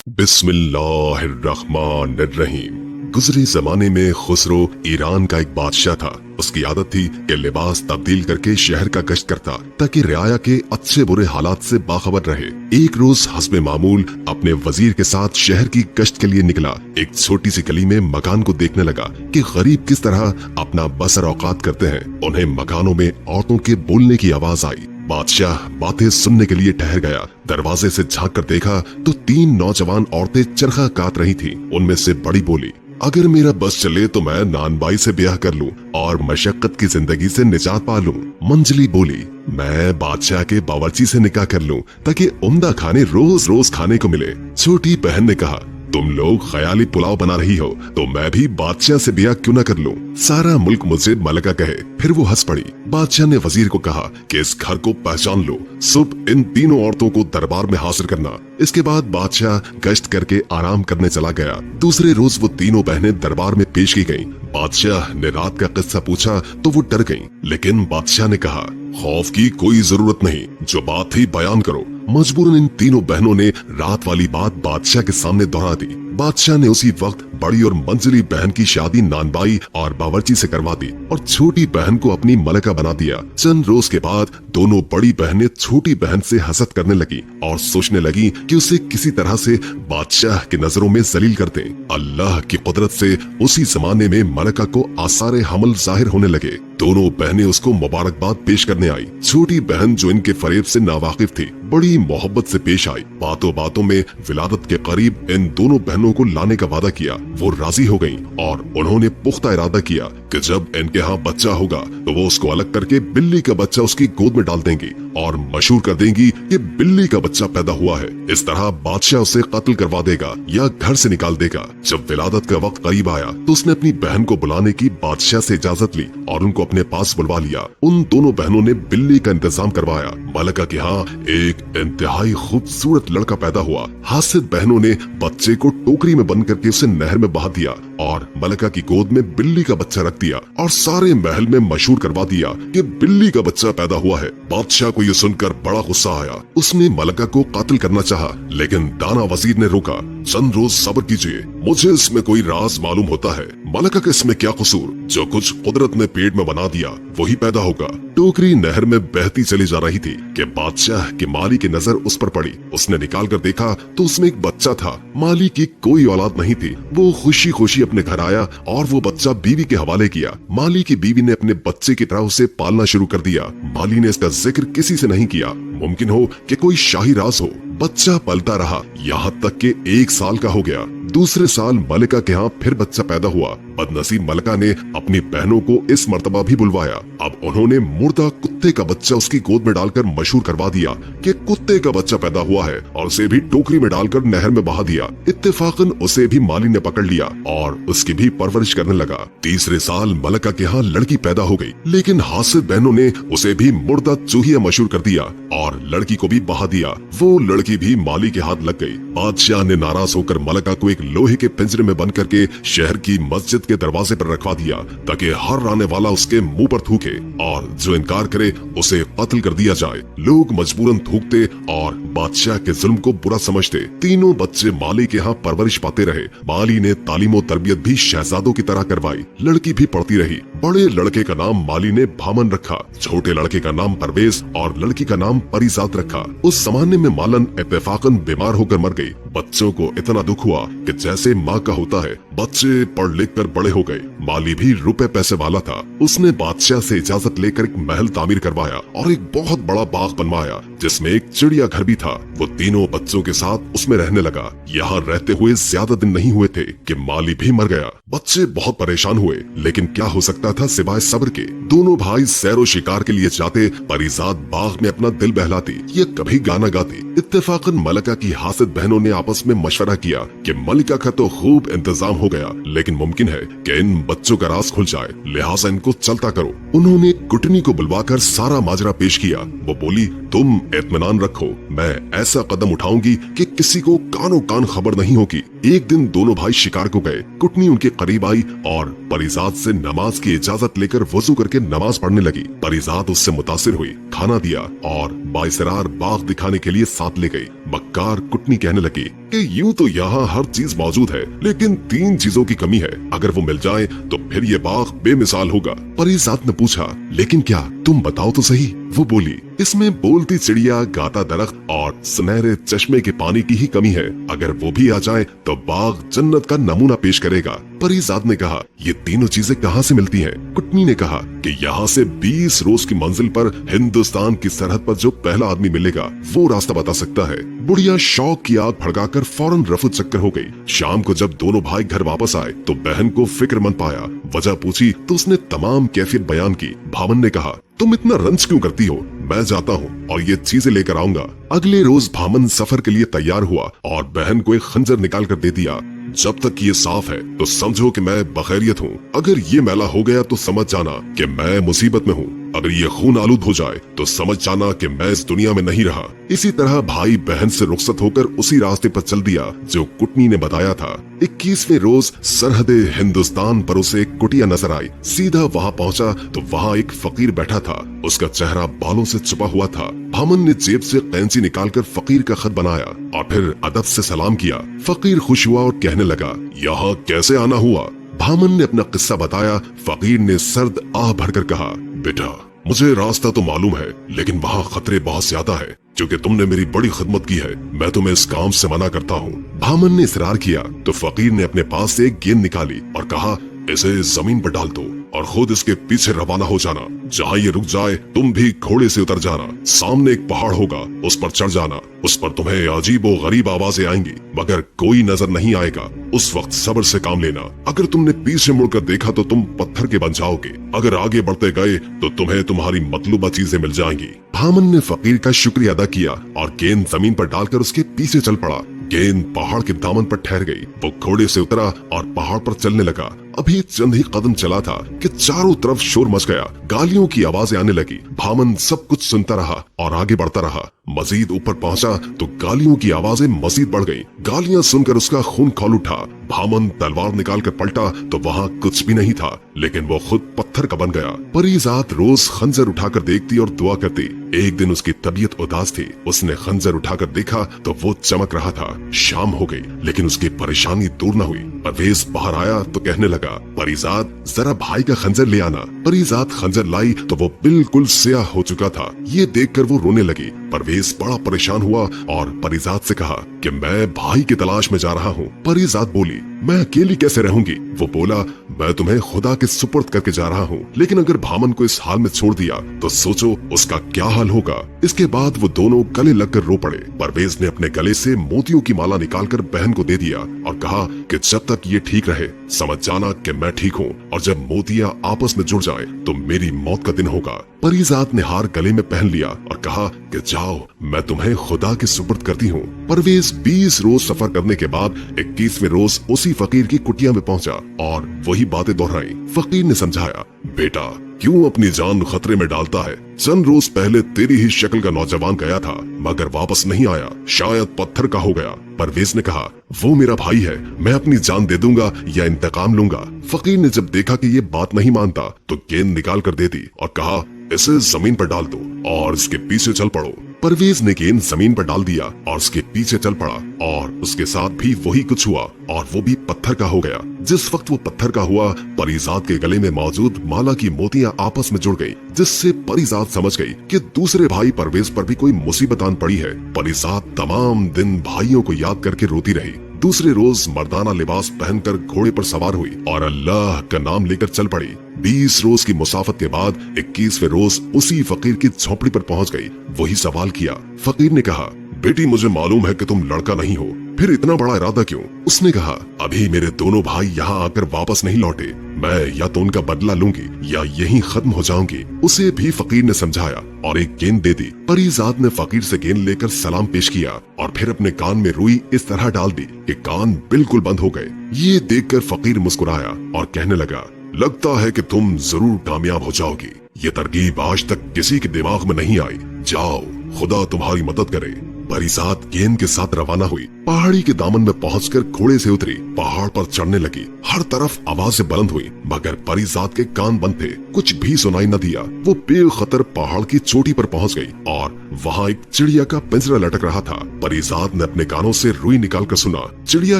बिस्मिल्लाहिर्रहमानिर्रहीम। गुजरे जमाने में खुसरो ईरान का एक बादशाह था। उसकी आदत थी कि लिबास तब्दील करके शहर का गश्त करता ताकि रियाया के अच्छे बुरे हालात से बाखबर रहे। एक रोज हस्बे मामूल अपने वजीर के साथ शहर की गश्त के लिए निकला। एक छोटी सी गली में मकान को देखने लगा कि गरीब किस तरह अपना बसर औकात करते हैं। उन्हें मकानों में औरतों के बोलने की आवाज आई। बादशाह बातें सुनने के लिए ठहर गया। दरवाजे से झांक कर देखा तो 3 नौजवान औरतें चरखा काट रही थीं। उनमें से बड़ी बोली, अगर मेरा बस चले तो मैं नानबाई से ब्याह कर लूं और मशक्कत की जिंदगी से निजात पा लूं। मंजली बोली, मैं बादशाह के बावर्ची से निकाह कर लूं ताकि उम्दा खाने रोज रोज खाने को मिले। छोटी बहन ने कहा, तुम लोग ख्याली पुलाव बना रही हो तो मैं भी बादशाह से ब्याह क्यों न कर लूं। सारा मुल्क मुझे मलका कहे। फिर वो हंस पड़ी। बादशाह ने वजीर को कहा कि इस घर को पहचान लो, सुबह इन तीनों औरतों को दरबार में हाजिर करना। इसके बाद बादशाह गश्त करके आराम करने चला गया। दूसरे रोज वो तीनों बहनें दरबार में पेश की गईं। बादशाह ने रात का किस्सा पूछा तो वो डर गईं, लेकिन बादशाह ने कहा, खौफ की कोई जरूरत नहीं, जो बात थी बयान करो। मजबूरन इन तीनों बहनों ने रात वाली बात बादशाह के सामने दोहरा दी। बादशाह ने उसी वक्त बड़ी और मंजली बहन की शादी नानबाई और बावर्ची से करवा दी और छोटी बहन को अपनी मलका बना दिया। चंद रोज के बाद दोनों बड़ी बहनें छोटी बहन से हसद करने लगी और सोचने लगी कि उसे किसी तरह से बादशाह की नजरों में जलील कर दें। अल्लाह की कुदरत से उसी जमाने में मलका को आसारे हमल जाहिर होने लगे। दोनों बहनें उसको मुबारकबाद पेश करने आई। छोटी बहन जो इनके फरेब से नावाकिफ थी, बड़ी मोहब्बत से पेश आई। बातों बातों में विलादत के करीब इन दोनों बहनों को लाने का वादा किया। वो राजी हो गईं और उन्होंने पुख्ता इरादा किया कि जब इनके यहाँ बच्चा होगा तो वो उसको अलग करके बिल्ली का बच्चा उसकी गोद में डाल देंगी और मशहूर कर देंगी कि बिल्ली का बच्चा पैदा हुआ है। इस तरह बादशाह उसे कत्ल करवा देगा या घर से निकाल देगा। जब विलादत का वक्त करीब आया तो उसने अपनी बहन को बुलाने की बादशाह से इजाजत ली और उनको अपने पास बुलवा लिया। उन दोनों बहनों ने बिल्ली का इंतजाम करवाया। मलका के यहाँ एक इंतहाई खूबसूरत लड़का पैदा हुआ। हासिद बहनों ने बच्चे को टोकरी में बंद करके उसे नहर में बहा दिया और मलका की गोद में बिल्ली का बच्चा रख दिया और सारे महल में मशहूर करवा दिया कि बिल्ली का बच्चा पैदा हुआ है। बादशाह को ये सुनकर बड़ा गुस्सा आया। उसने मलका को कातिल करना चाहा, लेकिन दाना वजीर ने रोका। चंद रोज सब्र कीजिए, मुझे इसमें कोई राज मालूम होता है। मलका का इसमें क्या कसूर? जो कुछ कुदरत ने पेट में बना दिया वही पैदा होगा। टोकरी नहर में बहती चली जा रही थी कि बादशाह के माली की नजर उस पर पड़ी। उसने निकाल कर देखा तो उसमें एक बच्चा था। माली की कोई औलाद नहीं थी। वो खुशी खुशी अपने घर आया और वो बच्चा बीवी के हवाले किया। माली की बीवी ने अपने बच्चे की तरह उसे पालना शुरू कर दिया। माली ने इसका जिक्र किसी से नहीं किया। मुमकिन हो कि कोई शाही राज हो। बच्चा पलता रहा, यहाँ तक कि 1 साल का हो गया। दूसरे साल मलका के यहाँ फिर बच्चा पैदा हुआ। बदनसीब मलका ने अपनी बहनों को इस मर्तबा भी बुलवाया। अब उन्होंने मुर्दा कुत्ते का बच्चा उसकी गोद में डालकर मशहूर करवा दिया कि कुत्ते का बच्चा पैदा हुआ है और उसे भी टोकरी में डालकर नहर में बहा दिया। इत्तेफाकन उसे भी माली ने पकड़ लिया और उसकी भी परवरिश करने लगा। तीसरे साल मलका के यहाँ लड़की पैदा हो गई, लेकिन हासिद बहनों ने उसे भी मुर्दा चूहिया मशहूर कर दिया और लड़की को भी बहा दिया। वो लड़की भी माली के हाथ लग गई। बादशाह ने नाराज होकर मलका को एक लोहे के पिंजरे में बंद करके शहर की मस्जिद के दरवाजे पर रखवा दिया ताकि हर आने वाला उसके मुंह पर थूके और जो इनकार करे उसे कत्ल कर दिया जाए। लोग मजबूरन थूकते और बादशाह के जुल्म को बुरा समझते। तीनों बच्चे माली के यहाँ परवरिश पाते रहे। माली ने तालीम और तरबियत भी शहजादों की तरह करवाई। लड़की भी पढ़ती रही। बड़े लड़के का नाम माली ने भामन रखा, छोटे लड़के का नाम परवेज और लड़की का नाम परिजात रखा। उस जमाने में मालन इत्तेफाकन बीमार होकर मर गई। बच्चों को इतना दुख हुआ कि जैसे माँ का होता है। बच्चे पढ़ लिख कर बड़े हो गए। माली भी रुपए पैसे वाला था। उसने बादशाह से इजाजत लेकर एक महल तामीर करवाया और एक बहुत बड़ा बाग बनवाया जिसमें एक चिड़िया घर भी था। वो तीनों बच्चों के साथ उसमें रहने लगा। यहाँ रहते हुए ज्यादा दिन नहीं हुए थे कि माली भी मर गया। बच्चे बहुत परेशान हुए, लेकिन क्या हो सकता था सिवाय सब्र के। दोनों भाई सैरो शिकार के लिए जाते। परिजात बाग में अपना दिल बहलाती, ये कभी गाना गाती। इत्तेफाकन मलका की हासिद बहनों ने आपस में मशवरा किया कि मलिका का तो खूब इंतजाम हो गया, लेकिन मुमकिन है कि इन बच्चों का राज खुल जाए, लिहाजा इनको चलता करो। उन्होंने कुटनी को बुलवाकर सारा माजरा पेश किया। वो बोली, तुम इत्मीनान रखो, मैं ऐसा कदम उठाऊंगी कि किसी को कानो कान खबर नहीं होगी। एक दिन दोनों भाई शिकार को गए। कुटनी उनके करीब आई और परिजात से नमाज की इजाजत लेकर वजू करके नमाज पढ़ने लगी। परिजात उससे मुतासिर हुई, खाना दिया और बाइसरार बाग दिखाने के लिए साथ ले गई। मक्कार कुटनी कहने लगी कि यूं तो यहाँ हर चीज मौजूद है, लेकिन 3 चीजों की कमी है। अगर वो मिल जाए तो फिर ये बाग बेमिसाल होगा। परिजात ने पूछा, लेकिन क्या, तुम बताओ तो सही। वो बोली, इसमें बोलती चिड़िया, गाता दरख्त और सुनहरे चश्मे के पानी की ही कमी है। अगर वो भी आ जाए तो बाग जन्नत का नमूना पेश करेगा। परिजात ने कहा, ये तीनों चीजें कहाँ से मिलती हैं? कुटनी ने कहा कि यहाँ से 20 रोज की मंजिल पर हिंदुस्तान की सरहद पर जो पहला आदमी मिलेगा वो रास्ता बता सकता है। बुढ़िया शौक की आग भड़काकर फौरन रफू चक्कर हो गई। शाम को जब दोनों भाई घर वापस आए तो बहन को फिक्रमंद पाया। वजह पूछी तो उसने तमाम कैफियत बयान की। भामन ने कहा, तुम इतना रंज क्यों करती हो? मैं जाता हूँ और ये चीजें लेकर आऊंगा। अगले रोज भामन सफर के लिए तैयार हुआ और बहन को एक खंजर निकाल कर दे दिया। जब तक ये साफ है तो समझो कि मैं बखैरियत हूँ। अगर ये मैला हो गया तो समझ जाना कि मैं मुसीबत में हूँ। अगर ये खून आलूद हो जाए तो समझ जाना कि मैं इस दुनिया में नहीं रहा। इसी तरह भाई बहन से रुखसत होकर उसी रास्ते पर चल दिया जो कुटनी ने बताया था। 21वें रोज सरहदे हिंदुस्तान पर उसे एक कुटिया नजर आई। सीधा वहाँ पहुँचा तो वहाँ एक फकीर बैठा था। उसका चेहरा बालों से छुपा हुआ था। भामन ने जेब से कैंची निकालकर फकीर का खत बनाया और फिर अदब से सलाम किया। फकीर खुश हुआ और कहने लगा, यहाँ कैसे आना हुआ? भामन ने अपना किस्सा बताया। फकीर ने सर्द आह भरकर कहा, बेटा, मुझे रास्ता तो मालूम है, लेकिन वहाँ खतरे बहुत ज्यादा है। क्योंकि तुमने मेरी बड़ी खिदमत की है, मैं तुम्हें इस काम से मना करता हूँ। भामन ने इसरार किया तो फकीर ने अपने पास से एक गेंद निकाली और कहा, इसे जमीन पर डाल दो और खुद इसके पीछे रवाना हो जाना। जहाँ ये रुक जाए तुम भी घोड़े से उतर जाना। सामने एक पहाड़ होगा, उस पर चढ़ जाना। उस पर तुम्हें अजीब और गरीब आवाजें आएंगी, मगर कोई नजर नहीं आएगा। उस वक्त सब्र से काम लेना। अगर तुमने पीछे मुड़कर देखा तो तुम पत्थर के बन जाओगे। अगर आगे बढ़ते गए तो तुम्हें तुम्हारी मतलूबा चीजें मिल जाएंगी। भामन ने फकीर का शुक्रिया अदा किया और गेंद जमीन पर डालकर उसके पीछे चल पड़ा। गेंद पहाड़ के दामन पर ठहर गई। वो घोड़े से उतरा और पहाड़ पर चलने लगा। अभी चंद ही कदम चला था कि चारों तरफ शोर मच गया। गालियों की आवाजें आने लगी। भामन सब कुछ सुनता रहा और आगे बढ़ता रहा। मजीद ऊपर पहुंचा तो गालियों की आवाजें मजीद बढ़ गईं। गालियां सुनकर उसका खून खौल उठा। भामन तलवार निकाल कर पलटा तो वहाँ कुछ भी नहीं था, लेकिन वो खुद पत्थर का बन गया। परिजात रोज खंजर उठाकर देखती और दुआ करती। एक दिन उसकी तबीयत उदास थी। उसने खंजर उठाकर देखा तो वो चमक रहा था। शाम हो गई लेकिन उसकी परेशानी दूर न हुई। परवेज बाहर आया तो कहने लगा, परिजात, जरा भाई का खंजर ले आना। परिजात खंजर लाई तो वो बिल्कुल स्याह हो चुका था। ये देखकर वो रोने लगी। परवेज बड़ा परेशान हुआ और परिजात से कहा कि मैं भाई की तलाश में जा रहा हूँ। परिजात बोली, मैं अकेली कैसे रहूंगी? वो बोला, मैं तुम्हें खुदा के सुपुर्द करके जा रहा हूँ, लेकिन अगर भामन को इस हाल में छोड़ दिया तो सोचो उसका क्या हाल होगा। इसके बाद वो दोनों गले लगकर रो पड़े। परवेज ने अपने गले से मोतियों की माला निकालकर बहन को दे दिया और कहा कि जब तक ये ठीक रहे समझ जाना कि मैं ठीक हूँ, और जब मोतियां आपस में जुड़ जाए तो मेरी मौत का दिन होगा। परिजात ने हार गले में पहन लिया और कहा कि जाओ, मैं तुम्हें खुदा के सुपुर्द करती हूँ। परवेज 20 रोज सफर करने के बाद 21वें रोज उसी फकीर की कुटिया में पहुंचा और वही बातें दोहराई। फकीर ने समझाया, बेटा, क्यों अपनी जान खतरे में डालता है? चंद रोज पहले तेरी ही शक्ल का नौजवान गया था, मगर वापस नहीं आया। शायद पत्थर का हो गया। परवेज ने कहा, वो मेरा भाई है, मैं अपनी जान दे दूंगा या इंतकाम लूंगा। फकीर ने जब देखा कि ये बात नहीं मानता तो गेंद निकाल कर दे दी और कहा, इसे जमीन पर डाल दो और इसके पीछे चल पड़ो। परवेज ने गेंद जमीन पर डाल दिया और उसके पीछे चल पड़ा और उसके साथ भी वही कुछ हुआ और वो भी पत्थर का हो गया। जिस वक्त वो पत्थर का हुआ, परिजात के गले में मौजूद माला की मोतियां आपस में जुड़ गई, जिससे परिजात समझ गई कि दूसरे भाई परवेज पर भी कोई मुसीबत आन पड़ी है। परिजात तमाम दिन भाइयों को याद करके रोती रही। दूसरे रोज मर्दाना लिबास पहनकर घोड़े पर सवार हुई और अल्लाह का नाम लेकर चल पड़ी। 20 रोज की मुसाफत के बाद 21वें रोज उसी फकीर की झोपड़ी पर पहुंच गई। वही सवाल किया। फकीर ने कहा, बेटी, मुझे मालूम है कि तुम लड़का नहीं हो, फिर इतना बड़ा इरादा क्यों? उसने कहा, अभी मेरे दोनों भाई यहाँ आकर वापस नहीं लौटे। मैं या तो उनका बदला लूंगी या यहीं खत्म हो जाऊंगी। उसे भी फकीर ने समझाया और एक गेंद दे दी। परिजात ने फकीर से गेंद लेकर सलाम पेश किया और फिर अपने कान में रुई इस तरह डाल दी कि कान बिल्कुल बंद हो गए। ये देखकर फकीर मुस्कुराया और कहने लगा, लगता है कि तुम जरूर कामयाब हो जाओगी। ये तरकीब आज तक किसी के दिमाग में नहीं आई। जाओ, खुदा तुम्हारी मदद करे। परीजात गेंद के साथ रवाना हुई। पहाड़ी के दामन में पहुंचकर घोड़े से उतरी, पहाड़ पर चढ़ने लगी। हर तरफ आवाजें बुलंद हुई, मगर परीजात के कान बंद थे, कुछ भी सुनाई न दिया। वो बेखतर पहाड़ की चोटी पर पहुंच गई और वहाँ एक चिड़िया का पिंजरा लटक रहा था। परीजात ने अपने कानों से रुई निकालकर सुना, चिड़िया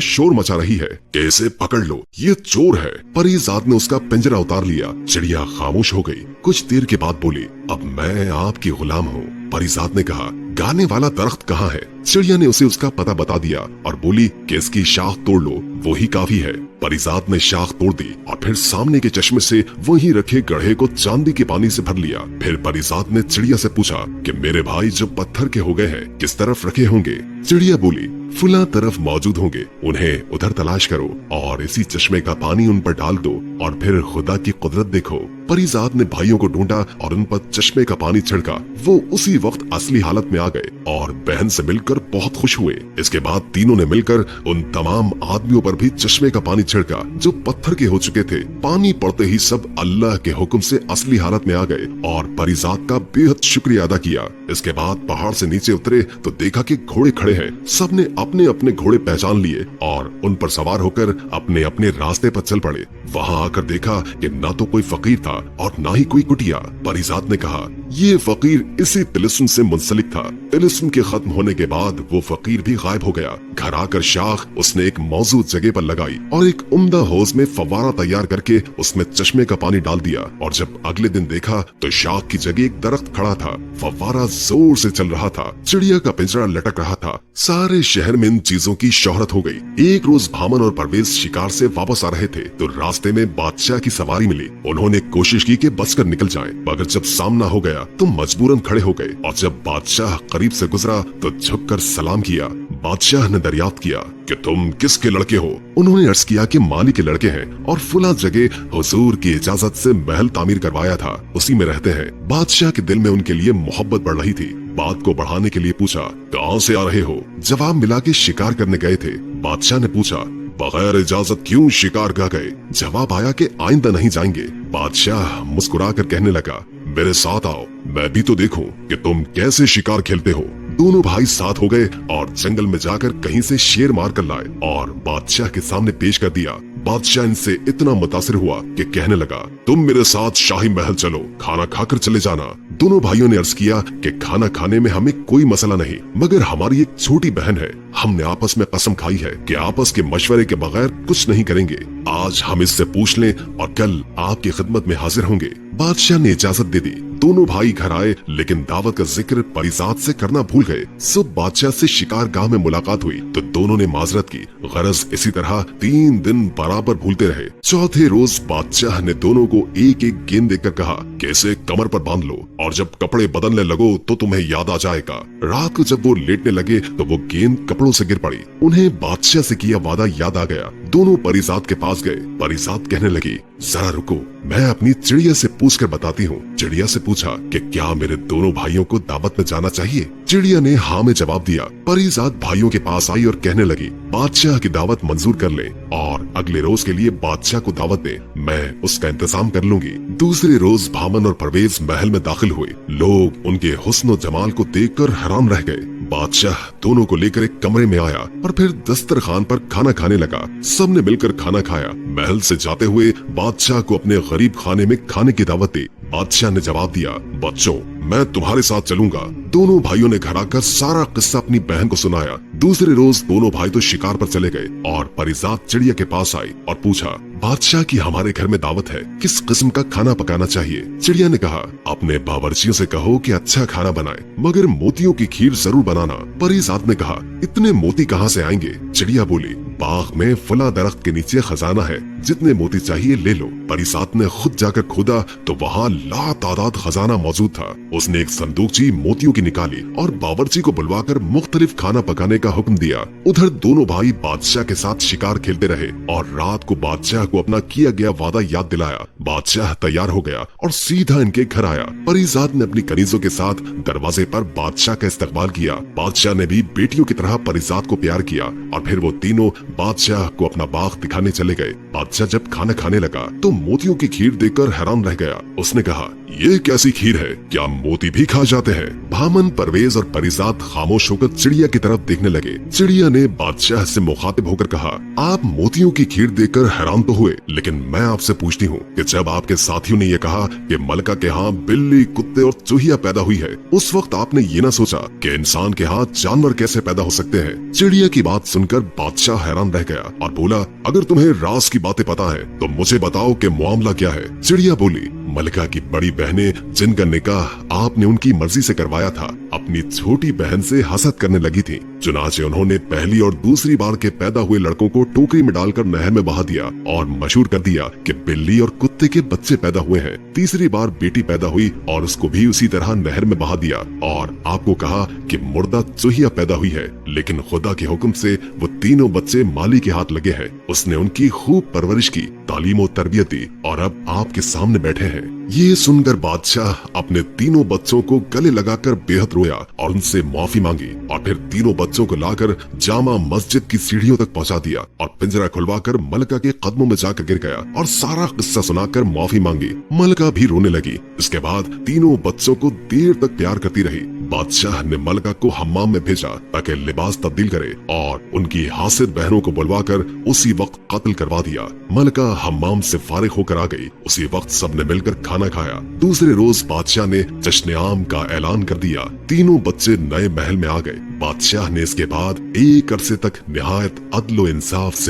शोर मचा रही है, कैसे पकड़ लो, ये चोर है। परीजात ने उसका पिंजरा उतार लिया। चिड़िया खामोश हो गई। कुछ देर के बाद बोली, अब मैं आपकी गुलाम हूँ। परीजात ने कहा, गाने वाला दरख्त कहाँ है? चिड़िया ने उसे उसका पता बता दिया और बोली कि इसकी शाख तोड़ लो, वो ही काफी है। परीजात ने शाख तोड़ दी और फिर सामने के चश्मे से वहीं रखे गड्ढे को चांदी के पानी से भर लिया। फिर परीजात ने चिड़िया से पूछा कि मेरे भाई जो पत्थर के हो गए हैं किस तरफ रखे होंगे? चिड़िया बोली, फुला तरफ मौजूद होंगे, उन्हें उधर तलाश करो और इसी चश्मे का पानी उन पर डाल दो और फिर खुदा की कुदरत देखो। परीजात ने भाइयों को ढूंढा और उन पर चश्मे का पानी छिड़का। वो उसी वक्त असली हालत में आ गए और बहन से मिलकर बहुत खुश हुए। इसके बाद तीनों ने मिलकर उन तमाम आदमियों पर भी चश्मे का पानी छिड़का जो पत्थर के हो चुके थे। पानी पड़ते ही सब अल्लाह के हुक्म से असली हालत में आ गए और परीजात का बेहद शुक्रिया अदा किया। इसके बाद पहाड़ से नीचे उतरे तो देखा कि घोड़े खड़े हैं। सबने अपने अपने घोड़े पहचान लिए और उन पर सवार होकर अपने अपने रास्ते पर चल पड़े। वहाँ आकर देखा कि न तो कोई फकीर था और न ही कोई कुटिया। परीजात ने कहा, ये फकीर इसी तिलिस्म से मुंसलिक था। तिलिस्म के खत्म होने के बाद वो फकीर भी गायब हो गया। घर आकर शाख उसने एक मौजूद जगह पर लगाई और एक उम्दा हौज में फव्वारा तैयार करके उसमें चश्मे का पानी डाल दिया। और जब अगले दिन देखा तो शाख की जगह एक दरख्त खड़ा था। फव्वारा जोर से चल रहा था। चिड़िया का पिंजरा लटक रहा था। सारे शहर में इन चीजों की शोहरत हो गई। एक रोज भामन और परवेज शिकार से वापस आ रहे थे तो रास्ते में बादशाह की सवारी मिली। उन्होंने कोशिश की कि बचकर निकल जाएं, मगर जब सामना हो गया तो मजबूरन खड़े हो गए। और जब बादशाह करीब से गुजरा तो झुककर सलाम किया। बादशाह ने दरियाफ्त किया कि तुम किसके लड़के हो? उन्होंने अर्ज किया कि माली के लड़के हैं और फुला जगह हुजूर की इजाजत से महल तामीर करवाया था, उसी में रहते हैं। बादशाह के दिल में उनके लिए मोहब्बत बढ़ रही थी। बात को बढ़ाने के लिए पूछा, कहाँ से आ रहे हो? जवाब मिला कि शिकार करने गए थे। बादशाह ने पूछा, बगैर इजाजत क्यों शिकार का गए? जवाब आया कि आइंदा नहीं जाएंगे। बादशाह मुस्कुरा कर कहने लगा, मेरे साथ आओ, मैं भी तो देखूं कि तुम कैसे शिकार खेलते हो। दोनों भाई साथ हो गए और जंगल में जाकर कहीं से शेर मार कर लाए और बादशाह के सामने पेश कर दिया। बादशाह इनसे इतना मुतासिर हुआ कि कहने लगा, तुम मेरे साथ शाही महल चलो, खाना खाकर चले जाना। दोनों भाइयों ने अर्ज किया कि खाना खाने में हमें कोई मसला नहीं, मगर हमारी एक छोटी बहन है। हमने आपस में कसम खाई है कि आपस के मशवरे के बगैर कुछ नहीं करेंगे। आज हम इससे पूछ लें और कल आपकी खिदमत में हाजिर होंगे। बादशाह ने इजाजत दे दी। दोनों भाई घर आए, लेकिन दावत का जिक्र परीजात से करना भूल गए। सुबह बादशाह से शिकार गाह में मुलाकात हुई तो दोनों ने माजरत की। गरज इसी तरह 3 दिन बराबर भूलते रहे। चौथे रोज बादशाह ने दोनों को एक एक गेंद देकर कहा कि इसे कमर पर बांध लो और जब कपड़े बदलने लगो तो तुम्हें याद आ जाएगा। रात को जब वो लेटने लगे तो वो गेंद कपड़ों से गिर पड़ी। उन्हें बादशाह से किया वादा याद आ गया। दोनों परीजात के पास गए। परीजात कहने लगी, जरा रुको, मैं अपनी चिड़िया से पूछकर बताती हूँ। चिड़िया से पूछा कि क्या मेरे दोनों भाइयों को दावत में जाना चाहिए? चिड़िया ने हाँ में जवाब दिया। परीजात भाइयों के पास आई और कहने लगी, बादशाह की दावत मंजूर कर ले और अगले रोज के लिए बादशाह को दावत दे, मैं उसका इंतजाम कर लूंगी। दूसरे रोज भामन और परवेज महल में दाखिल हुए। लोग उनके हुस्न और जमाल को देखकर हैरान रह गए। बादशाह दोनों को लेकर एक कमरे में आया और फिर दस्तरखान पर खाना खाने लगा। सबने मिलकर खाना खाया। महल से जाते हुए बादशाह को अपने गरीब खाने में खाने की दावत दी। बादशाह ने जवाब दिया, बच्चों मैं तुम्हारे साथ चलूंगा। दोनों भाइयों ने घर आकर सारा किस्सा अपनी बहन को सुनाया। दूसरे रोज दोनों भाई तो शिकार पर चले गए और परीजात चिड़िया के पास आई और पूछा, बादशाह की हमारे घर में दावत है, किस किस्म का खाना पकाना चाहिए? चिड़िया ने कहा, अपने बावर्चियों से कहो कि अच्छा खाना बनाए, मगर मोतियों की खीर जरूर बनाना। परीजात ने कहा, इतने मोती कहाँ से आएंगे? चिड़िया बोली, बाग में फला दरख्त के नीचे खजाना है, जितने मोती चाहिए ले लो। परीजात ने खुद जाकर खोदा तो वहाँ लातादाद खजाना मौजूद था। उसने एक संदूकची मोतियों की निकाली और बावर्ची को बुलवाकर मुख्तलिफ खाना पकाने का हुक्म दिया। उधर दोनों भाई बादशाह के साथ शिकार खेलते रहे और रात को बादशाह को अपना किया गया वादा याद दिलाया। बादशाह तैयार हो गया और सीधा इनके घर आया। परीजात ने अपनी कनीजों के साथ दरवाजे पर बादशाह का इस्तकबाल किया। बादशाह ने भी बेटियों की तरह परीजात को प्यार किया और फिर वो तीनों बादशाह को अपना बाग दिखाने चले गए। बादशाह जब खाना खाने लगा तो मोतियों की खीर देखकर हैरान रह गया। उसने कहा, ये कैसी खीर है, क्या मोती भी खा जाते हैं? भामन, परवेज और परिजात खामोश होकर चिड़िया की तरफ देखने लगे। चिड़िया ने बादशाह से मुखातिब होकर कहा, आप मोतियों की खीर देखकर हैरान तो हुए, लेकिन मैं आपसे पूछती हूँ कि जब आपके साथियों ने ये कहा कि मलका के यहाँ बिल्ली, कुत्ते और चूहिया पैदा हुई है, उस वक्त आपने ये ना सोचा कि इंसान के यहाँ जानवर कैसे पैदा हो सकते हैं? चिड़िया की बात सुनकर बादशाह हैरान रह गया और बोला, अगर तुम्हें राज की बातें पता है तो मुझे बताओ कि मामला क्या है। चिड़िया बोली, मलका की बड़ी बहनें जिनका निकाह आपने उनकी मर्जी से करवाया था, अपनी छोटी बहन से हसद करने लगी थी। चुनाचे उन्होंने पहली और दूसरी बार के पैदा हुए लड़कों को टोकरी में डालकर नहर में बहा दिया और मशहूर कर दिया कि बिल्ली और कुत्ते के बच्चे पैदा हुए हैं। तीसरी बार बेटी पैदा हुई और उसको भी उसी तरह नहर में बहा दिया और आपको कहा कि मुर्दा चूहिया पैदा हुई है, लेकिन खुदा के हुक्म से वो तीनों बच्चे माली के हाथ लगे हैं। उसने उनकी खूब परवरिश की, तालीम और तरबियत दी और अब आपके सामने बैठे हैं। ये सुनकर बादशाह अपने तीनों बच्चों को गले लगाकर बेहद रोया और उनसे माफी मांगी और फिर तीनों बच्चों को लाकर जामा मस्जिद की सीढ़ियों तक पहुंचा दिया और पिंजरा खुलवाकर मलका के कदमों में जाकर गिर गया और सारा किस्सा सुनाकर माफी मांगी। मलका भी रोने लगी। इसके बाद तीनों बच्चों को देर तक प्यार करती रही। बादशाह ने मलका को हम्माम में भेजा ताकि लिबास तब्दील करे और उनकी हासिद बहनों को बुलवाकर उसी वक्त कत्ल करवा दिया। मलका हम्माम से फारिग होकर आ गई। उसी वक्त सबने मिलकर खाना खाया। दूसरे रोज बादशाह ने जश्न आम का ऐलान कर दिया। तीनों बच्चे नए महल में आ गए। बादशाह ने इसके बाद एक अरसे तक निहायत अदल व इंसाफ से